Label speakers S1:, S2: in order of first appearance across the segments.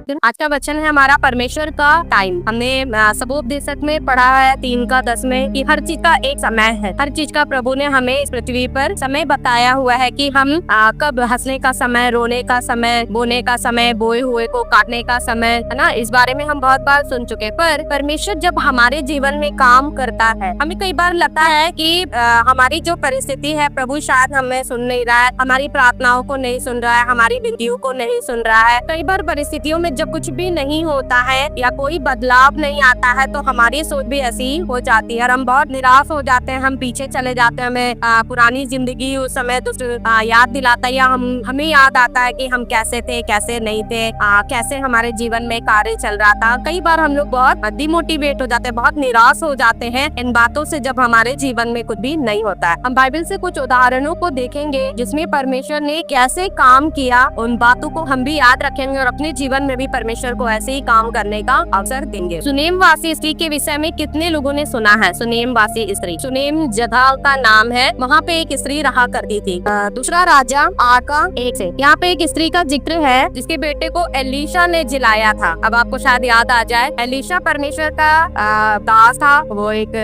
S1: आज का वचन है हमारा परमेश्वर का टाइम। हमने सबोपदेशक में पढ़ा है 3 का 10 में कि हर चीज का एक समय है। हर चीज का प्रभु ने हमें इस पृथ्वी पर समय बताया हुआ है कि हम कब हंसने का समय, रोने का समय, बोने का समय, बोए हुए को काटने का समय, है ना। इस बारे में हम बहुत बार सुन चुके। पर परमेश्वर जब हमारे जीवन में काम करता है, हमें कई बार लगता है कि हमारी जो परिस्थिति है, प्रभु शायद हमें सुन नहीं रहा है, हमारी प्रार्थनाओं को नहीं सुन रहा है, हमारी विनतियों को नहीं सुन रहा है। कई बार परिस्थितियों में जब कुछ भी नहीं होता है या कोई बदलाव नहीं आता है तो हमारी सोच भी ऐसी हो जाती है और हम बहुत निराश हो जाते हैं, हम पीछे चले जाते हैं। हमें पुरानी जिंदगी उस समय तो याद दिलाता है या हमें याद आता है कि हम कैसे थे, कैसे नहीं थे, कैसे हमारे जीवन में कार्य चल रहा था। कई बार हम लोग बहुत डिमोटिवेट हो जाते हैं, बहुत निराश हो जाते हैं इन बातों से जब हमारे जीवन में कुछ भी नहीं होता है। हम बाइबल से कुछ उदाहरणों को देखेंगे जिसमें परमेश्वर ने कैसे काम किया, उन बातों को हम भी याद रखेंगे और अपने जीवन में भी परमेश्वर को ऐसे ही काम करने का अवसर देंगे। सुनेम वासी स्त्री के विषय में कितने लोगों ने सुना है? सुनेम वासी स्त्री, सुनेम जगह का नाम है, वहाँ पे एक स्त्री रहा करती थी। दूसरा राजा 8:1 से यहाँ पे एक स्त्री का जिक्र है जिसके बेटे को एलीशा ने जिलाया था। अब आपको शायद याद आ जाए, एलीशा परमेश्वर का दास था, वो एक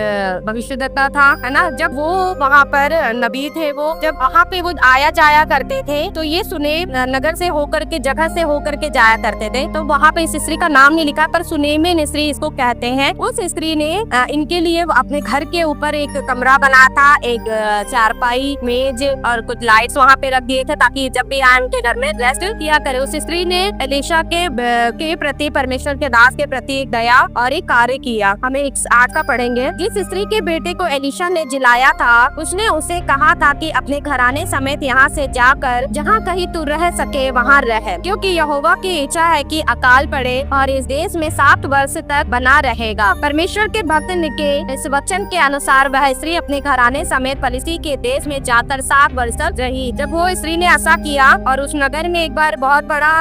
S1: भविष्यद्वक्ता था, है ना। जब वो वहाँ पर नबी थे, वो जब वहाँ पे वो आया जाया करते थे तो ये सुनेम नगर से होकर के, जगह से होकर के जाया करते थे। तो वहाँ पे इस स्त्री का नाम नहीं लिखा पर सुनेमिन स्त्री इसको कहते हैं। उस स्त्री ने इनके लिए अपने घर के ऊपर एक कमरा बना था, एक चारपाई, मेज और कुछ लाइट्स वहाँ पे रख दिए थे ताकि जब भी आए उनके घर में रेस्ट किया करे। उस स्त्री ने एलीशा के प्रति, परमेश्वर के दास के प्रति एक दया और एक कार्य किया। हमें 8 का पढ़ेंगे। जिस स्त्री के बेटे को एलीशा ने जिलाया था, उसने उसे कहा था कि अपने घराने समेत यहाँ से जाकर जहाँ कहीं तू रह सके वहाँ रह, क्योंकि यहोवा की इच्छा है कि अकाल पड़े और इस देश में 7 वर्ष तक बना रहेगा। परमेश्वर के भक्त के इस वचन के अनुसार वह स्त्री अपने घराने समेत फलिस्ती के देश में जाकर 7 वर्ष तक रही। जब वो स्त्री ने ऐसा किया और उस नगर में एक बार बहुत बड़ा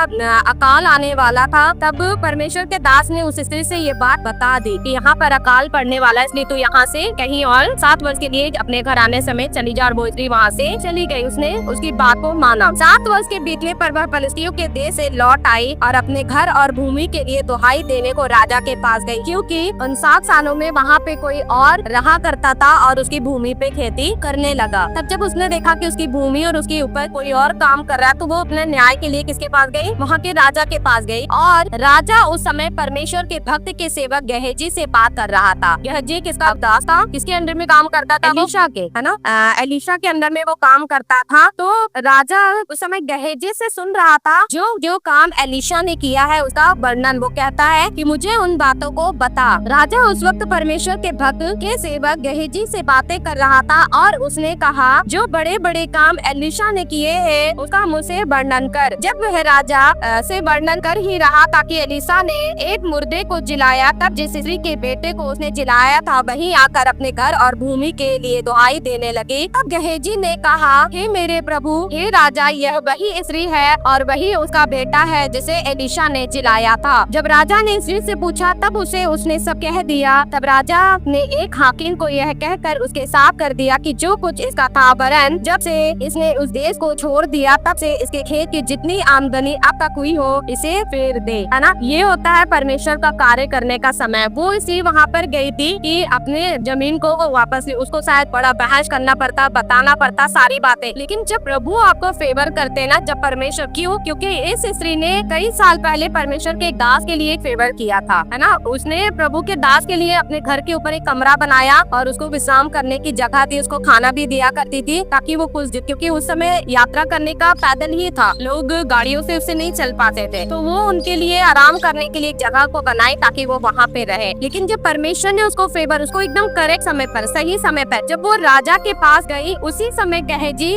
S1: अकाल आने वाला था, तब परमेश्वर के दास ने उस स्त्री से ये बात बता दी कि यहाँ पर अकाल पड़ने वाला है, इसलिए तू यहाँ से कहीं और 7 वर्ष के लिए अपने घराने समेत चली जा। और वो स्त्री वहाँ से चली गई, उसने उसकी बात को माना। 7 वर्ष के बीतने पर वह फलिस्तियों के देश से लौट आई और अपने घर और भूमि के लिए दुहाई देने को राजा के पास गई, क्योंकि उन 7 सालों में वहाँ पे कोई और रहा करता था और उसकी भूमि पे खेती करने लगा। तब जब उसने देखा कि उसकी भूमि और उसके ऊपर कोई और काम कर रहा है तो वो अपने न्याय के लिए किसके पास गई? वहाँ के राजा के पास गई। और राजा उस समय परमेश्वर के भक्त के सेवक गेहजी से बात कर रहा था। गेहजी किसका दास था? किसके अंडर में काम करता था? एलीशा के, है ना। एलीशा के अंदर में वो काम करता था। तो राजा उस समय गेहजी से सुन रहा था जो काम एलीशा ने किया है उसका वर्णन। वो कहता है कि मुझे उन बातों को बता। राजा उस वक्त परमेश्वर के भक्त के सेवक गेहजी से बातें कर रहा था और उसने कहा, जो बड़े बड़े काम एलीशा ने किए हैं उसका मुझसे वर्णन कर। जब वह राजा से वर्णन कर ही रहा था कि एलीशा ने एक मुर्दे को जिलाया, तब जिस स्त्री के बेटे को उसने जिलाया था वही आकर अपने घर और भूमि के लिए दुहाई देने लगी। तब गेहजी ने कहा, हे मेरे प्रभु, हे राजा, यह वही स्त्री है और वही उसका बेटा है जिसे एलीशा ने जिलाया था। जब राजा ने स्त्री से पूछा तब उसने सब कह दिया। तब राजा ने एक हाकिम को यह कहकर उसके साथ कर दिया कि जो कुछ इसका था, वरन जब से इसने उस देश को छोड़ दिया तब से इसके खेत की जितनी आमदनी अब तक हुई हो इसे फिर दे, है ना। ये होता है परमेश्वर का कार्य करने का समय। वो स्त्री वहाँ पर गई थी कि अपने जमीन को वो वापस, उसको शायद बड़ा बहस करना पड़ता, बताना पड़ता सारी बातें। लेकिन जब प्रभु आपको फेवर करते ना, जब परमेश्वर, क्योंकि इस स्त्री ने कई साल पहले परमेश्वर के एक दास के लिए एक फेवर किया था, है ना। उसने प्रभु के दास के लिए अपने घर के ऊपर एक कमरा बनाया और उसको विश्राम करने की जगह दी, उसको खाना भी दिया करती थी ताकि वो कुछ, क्योंकि उस समय यात्रा करने का पैदल ही था, लोग गाड़ियों से उससे नहीं चल पाते थे, तो वो उनके लिए आराम करने के लिए एक जगह को बनाई ताकि वो वहाँ पे रहे। लेकिन जब परमेश्वर ने उसको फेवर, उसको एकदम करेक्ट समय पर, सही समय पर, जब वो राजा के पास गई उसी समय गेहजी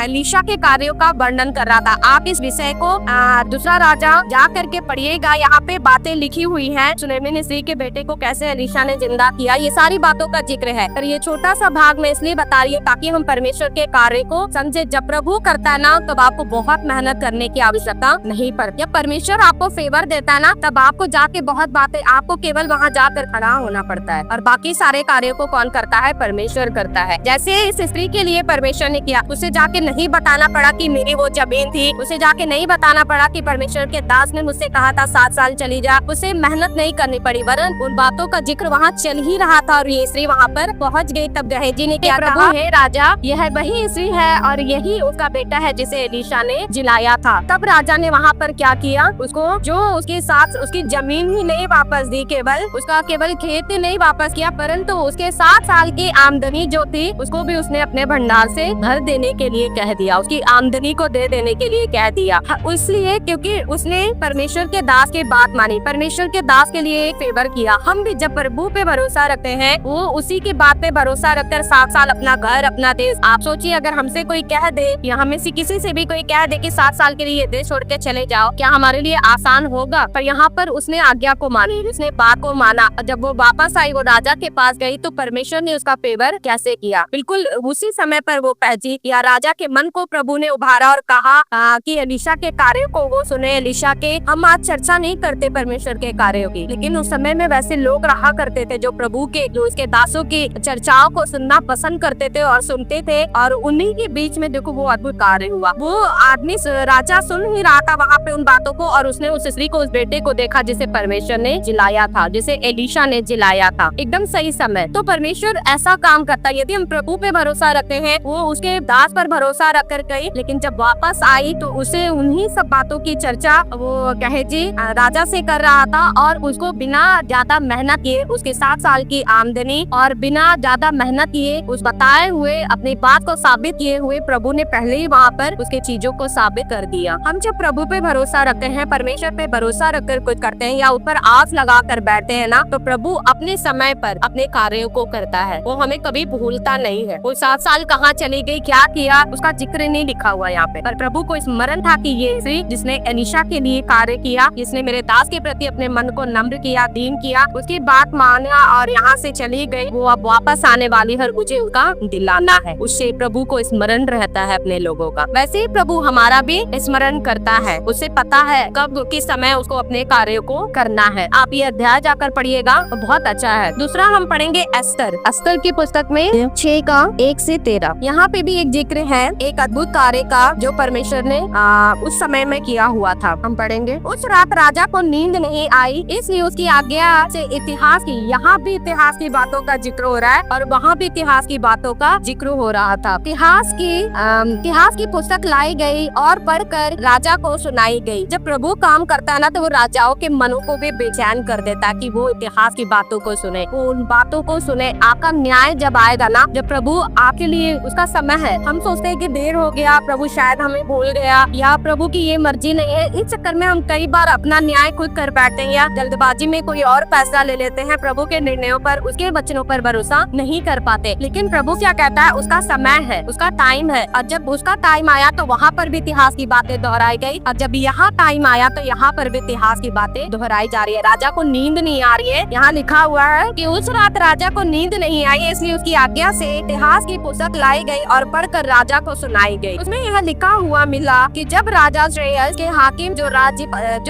S1: एलीशा के कार्यों का वर्णन कर रहा था। आप इस विषय को दूसरा राजा जा करके पढ़िएगा, यहाँ पे बातें लिखी हुई है। सुनेमिन स्त्री के बेटे को कैसे एलीशा ने जिंदा किया, ये सारी बातों का जिक्र है। पर ये छोटा सा भाग में इसलिए बता रही हूँ ताकि हम परमेश्वर के कार्य को समझे। जब प्रभु करता है ना तब आपको बहुत मेहनत करने की आवश्यकता नहीं पड़ती। जब परमेश्वर आपको फेवर देता है ना तब आपको जाके बहुत बातें, आपको केवल वहाँ जाकर खड़ा होना पड़ता है और बाकी सारे कार्यों को कौन करता है? परमेश्वर करता है। जैसे इस स्त्री के लिए परमेश्वर ने किया, उसे जाके नहीं बताना पड़ा कि मेरी वो जमीन थी, उसे जाके नहीं बताना पड़ा कि परमेश्वर के दास ने आपने मुझसे कहा था 7 साल चली जा, उसे मेहनत नहीं करनी पड़ी, वरन उन बातों का जिक्र वहाँ चल ही रहा था और ये स्त्री वहाँ पर पहुँच गई। तब गहेजी ने क्या कहा, हे राजा, यह वही स्त्री है और यही उसका बेटा है जिसे एलीशा ने जिलाया था। तब राजा ने वहाँ पर क्या किया, उसको जो उसके साथ उसकी जमीन ही नहीं वापस दी, केवल खेत ही नहीं वापस किया, परंतु उसके 7 साल की आमदनी जो थी उसको भी उसने अपने भंडार से भर देने के लिए कह दिया, उसकी आमदनी को दे देने के लिए कह दिया। इसलिए क्योंकि उसने परमेश्वर के दास की बात मानी, परमेश्वर के दास के लिए एक फेवर किया। हम भी जब प्रभु पे भरोसा रखते हैं, वो उसी की बात पे भरोसा रखकर 7 साल अपना घर, अपना देश, आप सोचिए अगर हमसे कोई कह दे या हमें से किसी से भी कोई कह दे कि 7 साल के लिए ये देश छोड़ के चले जाओ, क्या हमारे लिए आसान होगा? पर यहाँ पर उसने आज्ञा को मानी, उसने बात को माना। जब वो वापस आई, वो राजा के पास गई, तो परमेश्वर ने उसका फेवर कैसे किया। बिल्कुल उसी समय पर वो पहुंची या राजा के मन को प्रभु ने उभारा और कहा कि एलीशा के कार्यों को वो सुने। एलीशा के, हम आज चर्चा नहीं करते परमेश्वर के कार्यों की, लेकिन उस समय में वैसे लोग रहा करते थे जो प्रभु के, जो उसके दासों की चर्चाओं को सुनना पसंद करते थे और सुनते थे। और उन्हीं के बीच में देखो वो अद्भुत कार्य हुआ। वो आदमी, राजा सुन ही रहा था वहाँ पे उन बातों को, और उसने उस स्त्री को, उस बेटे को देखा जिसे परमेश्वर ने जिलाया था, जिसे एलीशा ने जिलाया था, एकदम सही समय। तो परमेश्वर ऐसा काम करता है। यदि हम प्रभु पे भरोसा रखते हैं, वो उसके दास पर भरोसा रख कर गई, लेकिन जब वापस आई तो उसे उन्हीं सब बातों की चर्चा वो गहेजी राजा से कर रहा था, और उसको बिना ज्यादा मेहनत किए, उसके 7 साल की आमदनी और बिना ज्यादा मेहनत किए, उस बताए हुए अपनी बात को साबित किए हुए प्रभु ने पहले ही वहाँ पर उसके चीजों को साबित कर दिया। हम जब प्रभु पे भरोसा रखते हैं, परमेश्वर पे भरोसा रखकर कुछ करते हैं या ऊपर आस लगा कर बैठते हैं ना, तो प्रभु अपने समय पर अपने कार्यों को करता है। वो हमें कभी भूलता नहीं है। वो 7 साल कहाँ चली गई, क्या किया, उसका जिक्र नहीं लिखा हुआ यहाँ पे, पर प्रभु को स्मरण था कि ये स्त्री जिसने एलीशा के लिए कार्य किया, जिसने मेरे दास के प्रति अपने मन को नम्र किया, दीन किया, उसकी बात माना और यहाँ से चली गई, वो अब वापस आने वाली है, मुझे उसका दिलाना है। उससे प्रभु को स्मरण रहता है अपने लोगों का। वैसे ही प्रभु हमारा भी स्मरण करता है, उसे पता है कब किस समय उसको अपने कार्यों को करना है। आप ये अध्याय जाकर पढ़िएगा, बहुत अच्छा है। दूसरा हम पढ़ेंगे एस्तर की पुस्तक में 6 का 1 से 13। यहाँ पे भी एक जिक्र है एक अद्भुत कार्य का जो परमेश्वर ने उस समय में किया हुआ था। हम पढ़ेंगे, उस रात राजा को नींद नहीं आई, इसलिए उसकी आज्ञा से इतिहास की, यहाँ भी इतिहास की बातों का जिक्र हो रहा है और वहाँ भी इतिहास की बातों का जिक्र हो रहा था। इतिहास की पुस्तक लाई गई और पढ़कर राजा को सुनाई गई। जब प्रभु काम करता है ना, तो वो राजाओं के मनों को भी बेचैन कर देता है कि वो इतिहास की बातों को सुने, वो उन बातों को सुने। आपका न्याय जब आएगा ना, जब प्रभु आपके लिए, उसका समय है। हम सोचते हैं कि देर हो गया, प्रभु शायद हमें भूल गया, या प्रभु की ये मर्जी नहीं है। इस चक्कर में हम कई बार अपना न्याय खुद कर बैठते हैं या जल्दबाजी में कोई और फैसला ले लेते हैं। प्रभु के निर्णयों पर, उसके वचनों पर भरोसा नहीं कर पाते। लेकिन प्रभु क्या कहता है, उसका समय है, उसका टाइम है, और जब उसका टाइम आया तो वहाँ पर भी इतिहास की बातें दोहराई गई, और जब यहाँ टाइम आया तो यहाँ पर भी इतिहास की बातें दोहराई जा रही है। राजा को नींद नहीं आ रही है। यहाँ लिखा हुआ है कि उस रात राजा को नींद नहीं आई, इसलिए उसकी आज्ञा से इतिहास की पुस्तक लाई गई और पढ़कर राजा को सुनाई गई। उसमें यह लिखा हुआ मिला कि जब राजा श्रेयस के हाकिम जो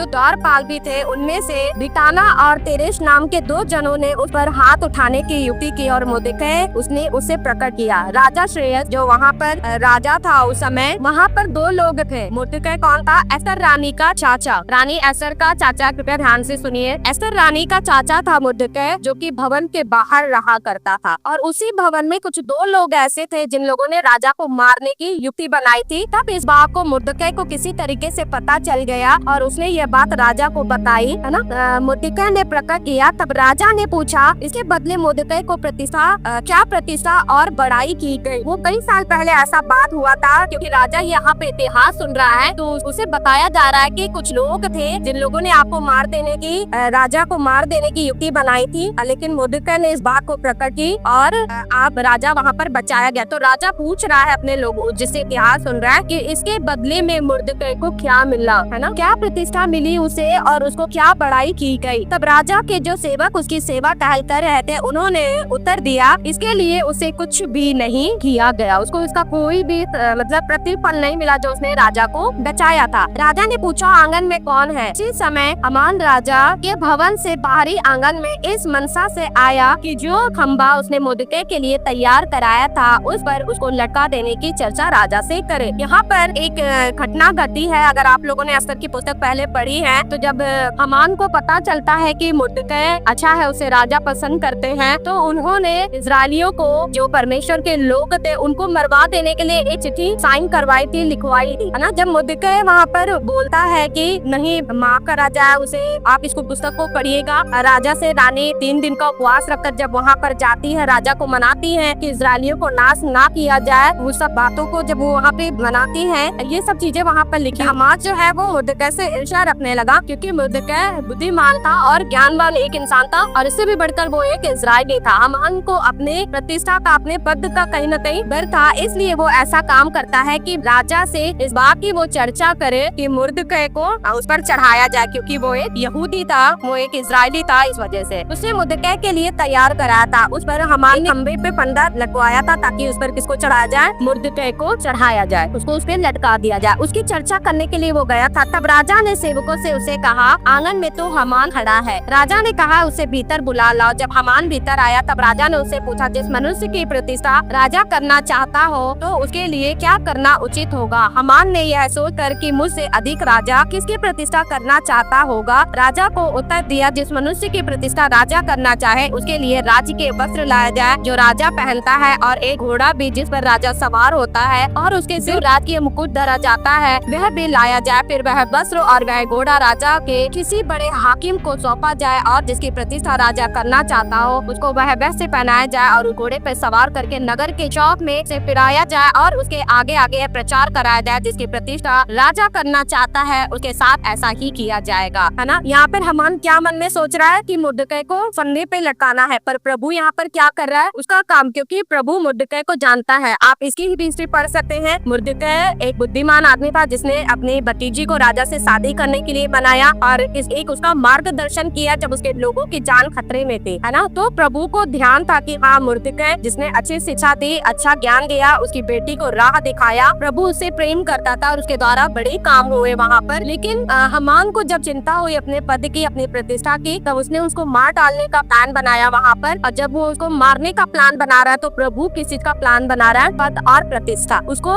S1: द्वारपाल भी थे, उनमें से बिटाना और तेरेश नाम के 2 जनों ने उस पर हाथ उठाने की युक्ति की और मुर्दकै उसने उसे प्रकट किया। राजा श्रेयस जो वहाँ पर राजा था उस समय, वहाँ पर 2 लोग थे। मुर्दकै कौन था? एस्तर रानी का चाचा, रानी एस्तर का चाचा। कृपया ध्यान से सुनिए, एस्तर रानी का चाचा था मुर्दकै, जो कि भवन के बाहर रहा करता था। और उसी भवन में कुछ 2 लोग ऐसे थे जिन लोगों ने राजा को मारने की युक्ति बनाई थी। तब इस बात को मुर्दकै को किसी तरीके से पता चल गया और उसने ये बात राजा को बताई, है ना। मुर्दकै ने प्रकट किया। तब राजा ने पूछा, इसके बदले मुर्दकै को क्या प्रतिष्ठा और बड़ाई की गई। वो कई साल पहले ऐसा बात हुआ था, क्योंकि राजा यहाँ पे इतिहास सुन रहा है, तो उसे बताया जा रहा है कि कुछ लोग थे जिन लोगों ने आपको मार देने की, राजा को मार देने की युक्ति बनाई थी, लेकिन मुर्दकै ने इस बात को प्रकट की और आप राजा वहाँ पर बचाया गया। तो राजा पूछ रहा है अपने लोगों, जिससे इतिहास सुन रहा है, कि इसके बदले में मुर्दकै को क्या मिला, है ना, क्या प्रतिष्ठा मिली उसे और उसको क्या बड़ाई की गई। तब राजा के जो सेवक उसकी सेवा टहल कर रहे थे, उन्होंने उत्तर दिया, इसके लिए उसे कुछ भी नहीं किया गया, उसको इसका कोई भी मतलब प्रतिफल नहीं मिला जो उसने राजा को बचाया था। राजा ने पूछा, आंगन में कौन है? इसी समय हामान राजा के भवन से बाहरी आंगन में इस मनसा से आया कि जो खंबा उसने मुर्दकै के लिए तैयार कराया था, उस पर उसको लटका देने की चर्चा राजा से करे। यहाँ पर एक घटना घटी है। अगर आप लोगों ने एस्तर की पुस्तक पहले पढ़ी है। तो जब हामान को पता चलता है कि मुर्दकै अच्छा है, उसे राजा पसंद करते हैं, तो उन्होंने इजरायलियों को, जो परमेश्वर के लोग थे, उनको मरवा देने के लिए एक चिट्ठी साइन करवाई थी, लिखवाई थी, है ना। जब मुर्दकै वहाँ पर बोलता है कि नहीं, माफ करा जाए उसे, आप इसको पुस्तक को पढ़िएगा। राजा से रानी 3 दिन का उपवास रखकर जब वहाँ पर जाती है, राजा को मनाती है कि इजरायलियों को नाश ना किया जाए, वो सब बातों को जब वो वहाँ पे मनाती है, ये सब चीजें वहाँ पर लिखी। हामान जो है वो मुर्दकै से ईर्ष्या रखने लगा, क्योंकि मुर्दकै बुद्धिमान था और ज्ञानवान एक इंसान था, और इससे भी बढ़कर वो एक इजरायली था। हामान को अपने प्रतिष्ठा का, अपने पद का कहीं न कहीं डर था, इसलिए वो ऐसा काम करता है कि राजा से इस बात की वो चर्चा करे कि मुर्दकै को उस पर चढ़ाया जाए, क्योंकि वो एक यहूदी था, वो एक इजरायली था। इस वजह से उसने मुर्दकै के लिए तैयार कराया था। उस पर हामान ने खंबे पे फंदा लगवाया था, ताकि उस पर किसको चढ़ाया जाए, मुर्दकै को चढ़ाया जाए, उसको उस पे लटका दिया जाए। उसकी चर्चा करने के लिए वो गया था। तब राजा ने सेवकों से उसे कहा, आंगन में तो हामान खड़ा है। राजा ने कहा, उसे भीतर बुला लाओ। जब हामान भीतर आया, तब राजा ने उसे पूछा, जिस मनुष्य की प्रतिष्ठा राजा करना चाहता हो, तो उसके लिए क्या करना उचित होगा। हामान ने यह सोचकर कि मुझसे अधिक राजा किसकी प्रतिष्ठा करना चाहता होगा, राजा को उत्तर दिया, जिस मनुष्य की प्रतिष्ठा राजा करना चाहे, उसके लिए राज्य के वस्त्र लाया जाए जो राजा पहनता है, और एक घोड़ा भी जिस पर राजा सवार होता है, और उसके सिर राजकीय मुकुट धरा जाता है, वह भी लाया जाए। फिर वह वस्त्र और वह घोड़ा राजा के किसी बड़े हाकिम को सौंपा जाए, और जिसकी प्रतिष्ठा राजा करना चाहता हो, उसको वह वस्त्र पहनाया जाए, और घोड़े पर सवार करके नगर के चौक में से फिराया जाए, और उसके आगे आगे प्रचार कराया जाए, जिसकी प्रतिष्ठा राजा करना चाहता है, उसके साथ ऐसा ही किया जाएगा, है ना। यहाँ पर हामान क्या मन में सोच रहा है कि मुर्दकै को फंदे पे लटकाना है, पर प्रभु यहाँ पर क्या कर रहा है, उसका काम, क्योंकि प्रभु मुर्दकै को जानता है। आप इसकी ही हिस्ट्री पढ़ सकते हैं। मुर्दकै एक बुद्धिमान आदमी था, जिसने अपनी भतीजी को राजा से शादी करने के लिए बनाया, और एक उसका मार्गदर्शन किया जब उसके लोगों की जान खतरे में थी, है ना। तो प्रभु को ध्यान था कि हाँ, मुर्दकै जिसने अच्छी शिक्षा दी, अच्छा ज्ञान दिया, उसकी बेटी को राह दिखाया, प्रभु उससे प्रेम करता था, और उसके द्वारा बड़े काम हुए वहाँ पर। लेकिन हामान को जब चिंता हुई अपने पद की, अपनी प्रतिष्ठा की, तब उसने उसको मार डालने का प्लान बनाया वहाँ पर। और जब वो उसको मारने का प्लान बना रहा है, तो प्रभु किस चीज का प्लान बना रहा है, पद और प्रतिष्ठा। उसको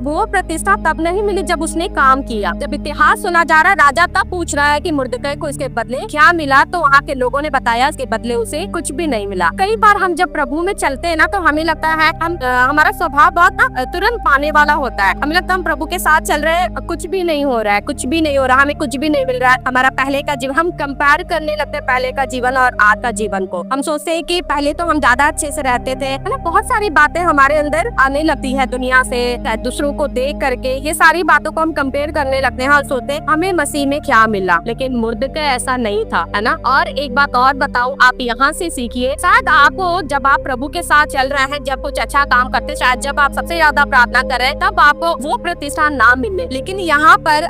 S1: वो प्रतिष्ठा तब नहीं मिली जब उसने काम किया। जब इतिहास सुना जा रहा है, राजा तब पूछ रहा है कि मुर्दकै को इसके बदले क्या मिला, तो वहाँ के लोगों ने बताया इसके बदले उसे कुछ भी नहीं मिला। कई बार हम जब प्रभु में चलते हैं ना, तो हमें लगता है हमारा स्वभाव बहुत तुरंत पाने वाला होता है। हमें लगता है हम प्रभु के साथ चल रहे हैं, कुछ भी नहीं हो रहा है, कुछ भी नहीं हो रहा, हमें कुछ भी नहीं मिल रहा है। हमारा पहले का जीवन, हम कंपेयर करने लगते हैं पहले का जीवन और आज का जीवन को। हम सोचते हैं कि पहले तो हम ज्यादा अच्छे से रहते थे, है ना। बहुत सारी बातें हमारे अंदर आने लगती है दुनिया से, दूसरों को देख करके ये सारी बातों को हम कंपेयर करने लगते हैं और सोचते हैं हमें मसीह में क्या मिला। लेकिन मुर्दकै ऐसा नहीं था, है ना। और एक बात और बताऊं, आप यहाँ से सीखिए। शायद आपको, जब आप प्रभु के साथ चल रहे हैं, जब कुछ अच्छा काम करते, शायद जब आप सबसे ज्यादा प्रार्थना कर रहे हैं, तब आपको वो प्रतिष्ठा ना मिले। लेकिन यहाँ पर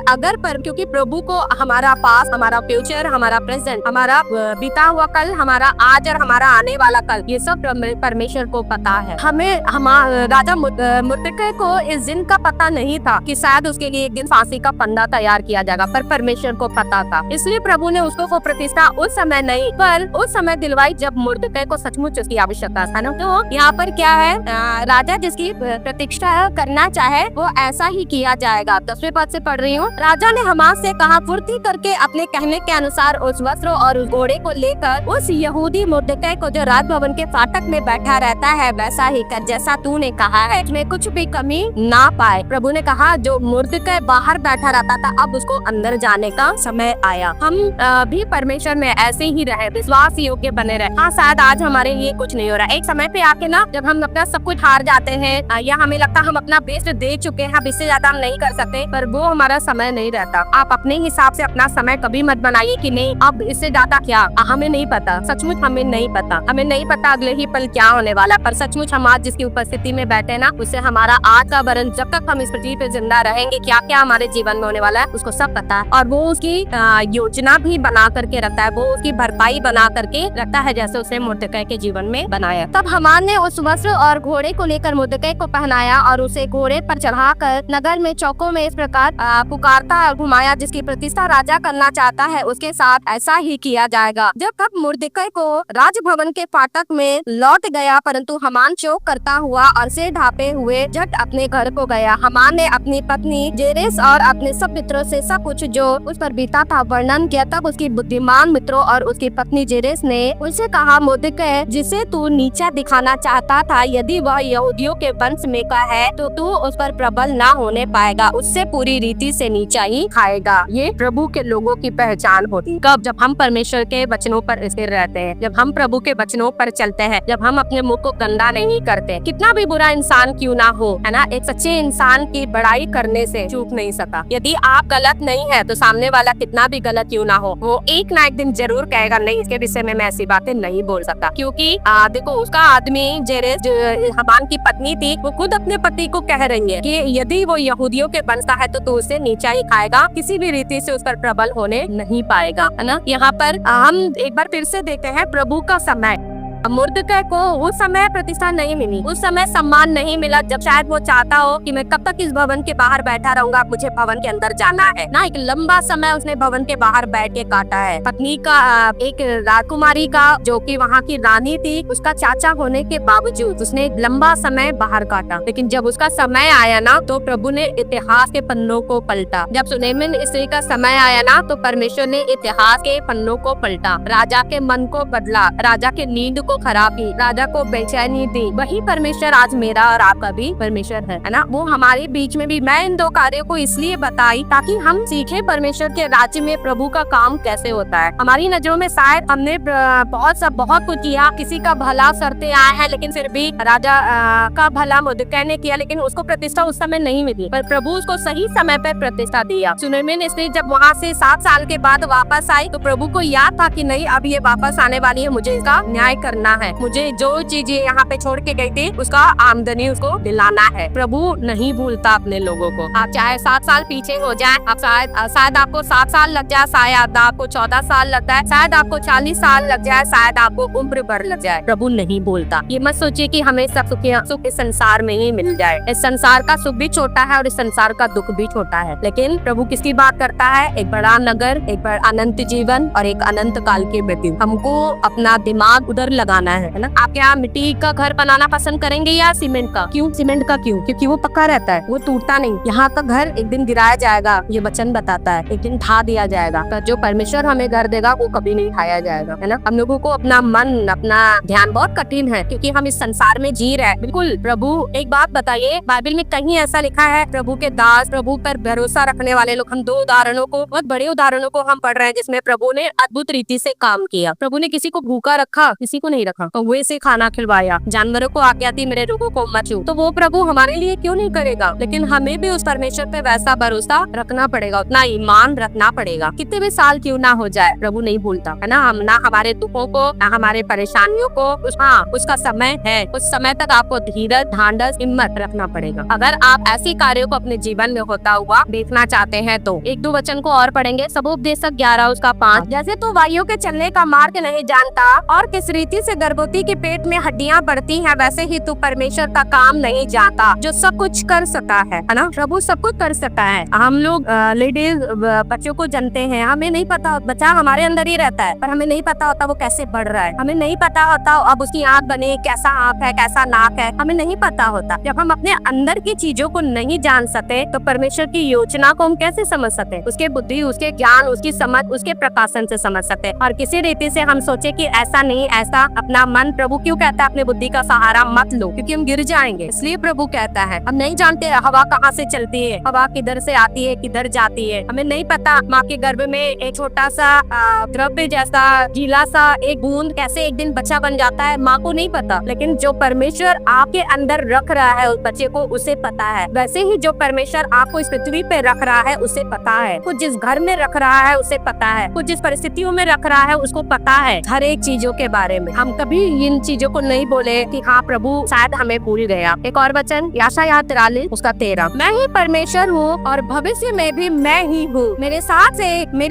S1: क्योंकि प्रभु को हमारा पास, हमारा फ्यूचर, हमारा प्रेजेंट, हमारा बीता हुआ कल, हमारा आज और हमारा आने वाला कल, ये सब परमेश्वर को पता है। हमें राजा मुर्दकै को इस दिन का पता नहीं था कि शायद उसके लिए एक दिन फांसी का फंदा तैयार किया जाएगा, पर परमेश्वर को पता था। इसलिए प्रभु ने उसको वो प्रतिष्ठा उस समय नहीं, पर उस समय दिलवाई जब मुर्दकै को सचमुच उसकी आवश्यकता था ना। तो यहाँ पर क्या है, राजा जिसकी प्रतिष्ठा करना चाहे वो ऐसा ही किया जाएगा। 10वें पद से पढ़ रही हूँ। राजा ने हामान से कहा, फुर्ती करके अपने कहने के अनुसार उस वस्त्र और उस घोड़े को लेकर उस यहूदी मुर्दकै को, जो राजभवन के फाटक में बैठा रहता है, वैसा ही कर जैसा तूने कहा है, इसमें कुछ भी कमी ना पाए। प्रभु ने कहा, जो मुर्दकै बाहर बैठा रहता था, अब उसको अंदर जाने का समय आया। हम भी परमेश्वर में ऐसे ही रहे, विश्वास योग्य बने रहे। हाँ, शायद आज हमारे लिए कुछ नहीं हो रहा, एक समय पे आके ना, जब हम अपना सब कुछ हार जाते हैं, या हमें लगता है हम अपना बेस्ट दे चुके हैं, अब इससे ज्यादा हम नहीं कर सकते, पर वो हमारा समय नहीं रहता। आप अपने हिसाब से अपना समय कभी मत बनाइए कि नहीं अब इससे ज्यादा क्या, हमें नहीं पता, सचमुच हमें नहीं पता, हमें नहीं पता अगले ही पल क्या होने वाला। पर सचमुच हम आज जिसकी उपस्थिति में बैठे ना, उससे हमारा आज का वरन, जब तक हम इस पृथ्वी पे जिंदा रहेंगे, क्या क्या हमारे जीवन में होने वाला है, उसको सब पता है। और वो उसकी योजना भी बना करके रखता है, वो उसकी भरपाई बना करके रखता है, जैसे उसने मुर्दकै के जीवन में बनाया। तब हामान ने उस वस्त्र और घोड़े को लेकर मुर्दकै को पहनाया, और उसे घोड़े पर चढ़ाकर नगर में चौकों में इस प्रकार पुकारता और घुमाया, जिसकी प्रतिष्ठा राजा करना चाहता है, उसके साथ ऐसा ही किया जाएगा। जब तब मुर्दकै को राजभवन के फाटक में लौट गया, परंतु हामान चौक करता हुआ और सिर ढापे हुए झट अपने घर को गया। हामान ने अपनी पत्नी जेरेस और अपने सब मित्रों से सब कुछ जो उस पर बीता था वर्णन किया। तब उसकी बुद्धिमान मित्रों और उसकी पत्नी जेरेस ने उससे कहा, मोर्देकै जिसे तू नीचा दिखाना चाहता था, यदि वह यहूदियों के वंश में का है तो तू उस पर प्रबल ना होने पाएगा, उससे पूरी रीति से नीचा ही खाएगा। ये प्रभु के लोगों की पहचान होती कब? जब हम परमेश्वर के वचनों पर स्थिर रहते हैं, जब हम प्रभु के वचनों पर चलते हैं, जब हम अपने मुख को गंदा नहीं करते। कितना भी बुरा इंसान क्यों ना हो, है ना, एक सच्चे इंसान की बड़ाई करने से चूक नहीं सकता। यदि आप गलत नहीं है तो सामने वाला कितना भी गलत क्यों ना हो, वो एक ना एक दिन जरूर कहेगा, नहीं इसके विषय में मैं ऐसी बातें नहीं बोल सकता। क्योंकि देखो उसका आदमी जेरेस जो हमान की पत्नी थी, वो खुद अपने पति को कह रही है कि यदि वो यहूदियों के वंश का है तो तू उसे नीचा ही खाएगा, किसी भी रीति से उस पर प्रबल होने नहीं पाएगा, है ना। यहाँ पर हम एक बार फिर से देखते हैं प्रभु का समय। मुर्दकै को उस समय प्रतिष्ठा नहीं मिली, उस समय सम्मान नहीं मिला जब शायद वो चाहता हो कि मैं कब तक इस भवन के बाहर बैठा रहूंगा, मुझे भवन के अंदर जाना है ना। एक लंबा समय उसने भवन के बाहर बैठ के काटा है। पत्नी का एक राजकुमारी का जो कि वहाँ की रानी थी, उसका चाचा होने के बावजूद उसने एक लंबा समय बाहर काटा। लेकिन जब उसका समय आया ना तो प्रभु ने इतिहास के पन्नों को पलटा। जब सुलेमान स्त्री का समय आया ना तो परमेश्वर ने इतिहास के पन्नों को पलटा, राजा के मन को बदला, राजा के नींद को खराब की, राजा को बेचैनी दी। वही परमेश्वर आज मेरा और आपका भी परमेश्वर है ना। वो हमारे बीच में भी। मैं इन दो कार्यों को इसलिए बताई ताकि हम सीखे परमेश्वर के राज्य में प्रभु का काम कैसे होता है। हमारी नजरों में शायद हमने बहुत कुछ किया, किसी का भला करते आए हैं, लेकिन फिर भी राजा का भला मुर्दकै ने किया, लेकिन उसको प्रतिष्ठा उस समय नहीं मिली, पर प्रभु उसको सही समय पर प्रतिष्ठा दिया। सुलेमान स्त्री जब वहाँ से 7 साल के बाद वापस आई तो प्रभु को याद था कि नहीं अब ये वापस आने वाली है, मुझे इसका न्याय करना है, मुझे जो चीजें यहाँ पे छोड़ के गई थी उसका आमदनी उसको दिलाना है। प्रभु नहीं भूलता अपने लोगों को। आप चाहे 7 साल पीछे हो जाए, आप शायद आपको 7 साल लग जाए, शायद आपको 14 साल लगता है, शायद आपको 40 साल लग जाए, शायद आपको उम्र भर लग जाए, प्रभु नहीं भूलता। ये मत सोचिए कि हमें सब सुख इस संसार में ही मिल जाए। इस संसार का सुख भी छोटा है और इस संसार का दुख भी छोटा है, लेकिन प्रभु किसकी बात करता है? एक बड़ा नगर, एक बड़ा अनंत जीवन और एक अनंत काल की मृत्यु। हमको अपना दिमाग उधर लगाना है ना। आप क्या मिट्टी का घर बनाना पसंद करेंगे या सीमेंट का? क्यों सीमेंट का? क्योंकि वो पक्का रहता है, वो टूटता नहीं। यहाँ का घर एक दिन गिराया जाएगा, ये वचन बताता है, एक दिन ढा दिया जाएगा, पर जो परमेश्वर हमें घर देगा वो कभी नहीं ढाया जाएगा, है ना। हम लोगों को अपना मन, अपना ध्यान बहुत कठिन है क्योंकि हम इस संसार में जी रहे हैं। बिल्कुल प्रभु, एक बात बताइए, बाइबल में कहीं ऐसा लिखा है प्रभु के दास, प्रभु पर भरोसा रखने वाले लोग? हम 2 उदाहरणों को, बहुत बड़े उदाहरणों को हम पढ़ रहे हैं जिसमें प्रभु ने अद्भुत रीति से काम किया। प्रभु ने किसी को भूखा रखा, किसी को नहीं रखा, कौवे से खाना खिलवाया, जानवरों को आज्ञा दी मेरे लोगों को मत छू। तो वो प्रभु हमारे लिए क्यों नहीं करेगा? लेकिन हमें भी उस परमेश्वर पे वैसा भरोसा रखना पड़ेगा, उतना ईमान रखना पड़ेगा। कितने भी साल क्यों ना हो जाए, प्रभु नहीं भूलता, है ना। हम ना हमारे दुखों को, ना हमारे परेशानियों को, उसका समय है, उस समय तक आपको धीरज, ढांढस, हिम्मत रखना पड़ेगा। अगर आप ऐसी कार्यों को अपने जीवन में होता हुआ देखना चाहते हैं तो 1-2 वचन को और पढ़ेंगे। सबोपदेशक 11:5। जैसे तू वाइयों के चलने का मार्ग नहीं जानता और किस रीति से गर्भवती के पेट में हड्डियां बढ़ती हैं, वैसे ही तू परमेश्वर का काम नहीं जानता जो सब कुछ कर सकता है ना। प्रभु सब कुछ कर सकता है। हम लोग लेडीज बच्चों को जानते हैं, हमें नहीं पता, बच्चा हमारे अंदर ही रहता है पर हमें नहीं पता होता वो कैसे बढ़ रहा है, हमें नहीं पता होता अब उसकी आँख बने, कैसा आँख है, कैसा नाक है, हमें नहीं पता होता। जब हम अपने अंदर की चीजों को नहीं जान सकते तो परमेश्वर की योजना को हम कैसे समझ सकते? उसके बुद्धि, उसके ज्ञान, उसकी समझ, उसके प्रकाशन से समझ सकते। और किसी रीति से हम सोचे कि ऐसा नहीं ऐसा, अपना मन, प्रभु क्यों कहता है अपने बुद्धि का सहारा मत लो क्योंकि हम गिर जाएंगे, इसलिए प्रभु कहता है। हम नहीं जानते हवा कहाँ से चलती है, हवा किधर से आती है, किधर जाती है, हमें नहीं पता। माँ के गर्भ में एक छोटा सा द्रव्य जैसा गीला सा एक बूंद कैसे एक दिन बच्चा बन जाता है, माँ को नहीं पता। लेकिन जो परमेश्वर आपके अंदर रख रहा है उस बच्चे को, उसे पता है। वैसे ही जो परमेश्वर आपको इस पृथ्वी पे रख रहा है उसे पता है। कुछ जिस घर में रख रहा है उसे पता है, कुछ जिस परिस्थितियों में रख रहा है उसको पता है, हर एक चीजों के बारे में। हम कभी इन चीजों को नहीं बोले कि हाँ प्रभु शायद हमें भूल गया। एक और वचन यशायाह 43:13। मैं ही परमेश्वर हूँ और भविष्य में भी मैं ही हूँ, मेरे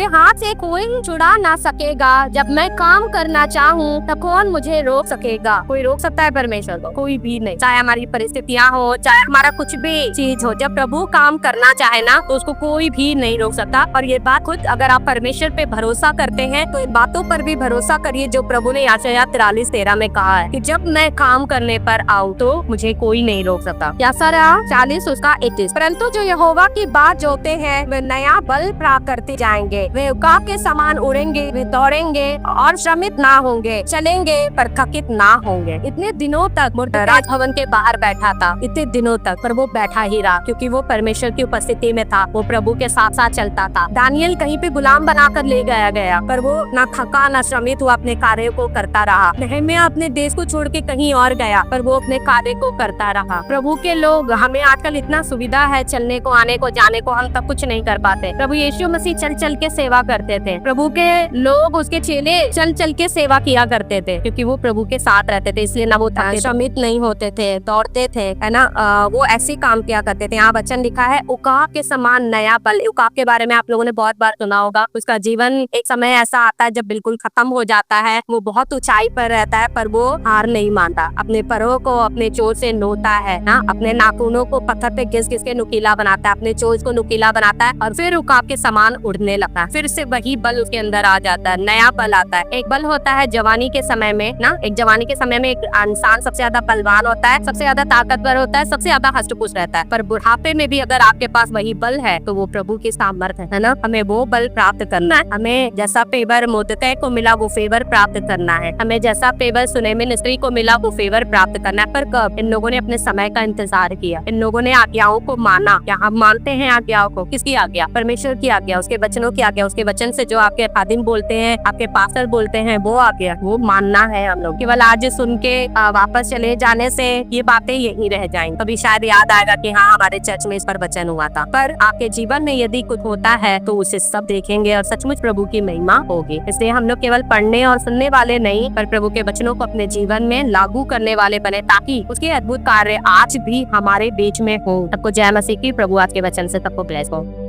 S1: हाथ से कोई छुड़ा ना सकेगा। जब मैं काम करना चाहूँ तब कौन मुझे रोक सकेगा? कोई रोक सकता है परमेश्वर को? कोई भी नहीं। चाहे हमारी परिस्थितियाँ हो, चाहे हमारा कुछ भी चीज हो, जब प्रभु काम करना चाहे ना तो उसको कोई भी नहीं रोक सकता। और ये बात खुद अगर आप परमेश्वर पे भरोसा करते हैं तो इन बातों पर भी भरोसा करिए जो प्रभु ने यशायाह 40:13 में कहा है कि जब मैं काम करने पर आऊँ तो मुझे कोई नहीं रोक सकता। कैसा रहा 40 उसका 21। परंतु जो यहोवा की बात जोते हैं वे नया बल प्राप्त करते जाएंगे, वे उकाब के समान उड़ेंगे, वे दौड़ेंगे और श्रमित ना होंगे, चलेंगे पर थकित ना होंगे। इतने दिनों तक राजभवन के बाहर बैठा था, इतने दिनों तक, पर वो बैठा ही रहा क्योंकि वो परमेश्वर की उपस्थिति में था, वो प्रभु के साथ साथ चलता था। दानियल कहीं पे गुलाम बनाकर ले गया पर वो ना थका ना श्रमित हुआ, अपने कार्य को करता रहा। नहम्याह अपने देश को छोड़ के कहीं और गया पर वो अपने कार्य को करता रहा। प्रभु के लोग, हमें आजकल इतना सुविधा है चलने को, आने को, जाने को, हम तब कुछ नहीं कर पाते। प्रभु यीशु मसीह चल चल के सेवा करते थे। प्रभु के लोग, उसके चेले चल चल के सेवा किया करते थे क्योंकि वो प्रभु के साथ रहते थे, इसलिए ना वो श्रमित नहीं होते थे, दौड़ते थे, है ना। वो ऐसे काम किया करते थे। यहाँ वचन लिखा है उकाब के समान नया बल। उकाब के बारे में आप लोगों ने बहुत बार सुना होगा। उसका जीवन एक समय ऐसा आता है जब बिल्कुल खत्म हो जाता है। वो बहुत ऊंचाई पर रहता है पर वो हार नहीं मानता, अपने परों को अपने चोंच से नोता है ना, अपने नाखूनों को पत्थर पे घिस घिस के नुकीला बनाता है, अपने चोंच को नुकीला बनाता है और फिर उकाब के समान उड़ने लगता है। फिर से वही बल उसके अंदर आ जाता है, नया बल आता है। एक बल होता है जवानी के समय में ना, एक जवानी के समय में एक इंसान सबसे ज्यादा बलवान होता है, सबसे ज्यादा ताकतवर होता है, सबसे ज्यादा हष्ट-पुष्ट रहता है। पर बुढ़ापे में भी अगर आपके पास वही बल है तो वो प्रभु की सामर्थ है ना। हमें वो बल प्राप्त करना है। हमें जैसा फेवर मोर्देकै को मिला वो फेवर प्राप्त करना है। हमें जैसा फेवर सुनेमी स्त्री को मिला वो फेवर प्राप्त करना है। पर कब? इन लोगों ने अपने समय का इंतजार किया, इन लोगों ने आज्ञाओं को माना। क्या हम मानते हैं आज्ञाओं को? किसकी आज्ञा? परमेश्वर की आज्ञा, उसके वचनों की आज्ञा, उसके वचन से जो आपके खादिम बोलते हैं, आपके पास्टर बोलते हैं, वो आज्ञा, वो मानना है हम लोग। केवल आज सुन के वापस चले जाने से ये बातें यही रह जाएंगी। कभी शायद याद आएगा कि हाँ हमारे चर्च में इस पर वचन हुआ था, पर आपके जीवन में यदि कुछ होता है तो उसे सब देखेंगे और सचमुच प्रभु की महिमा होगी। इसलिए हम लोग केवल पढ़ने और सुनने वाले नहीं, पर प्रभु के वचनों को अपने जीवन में लागू करने वाले बने, ताकि उसके अद्भुत कार्य आज भी हमारे बीच में हो। सबको जय मसीह की। प्रभु आज के वचन से सबको ब्लेस हो।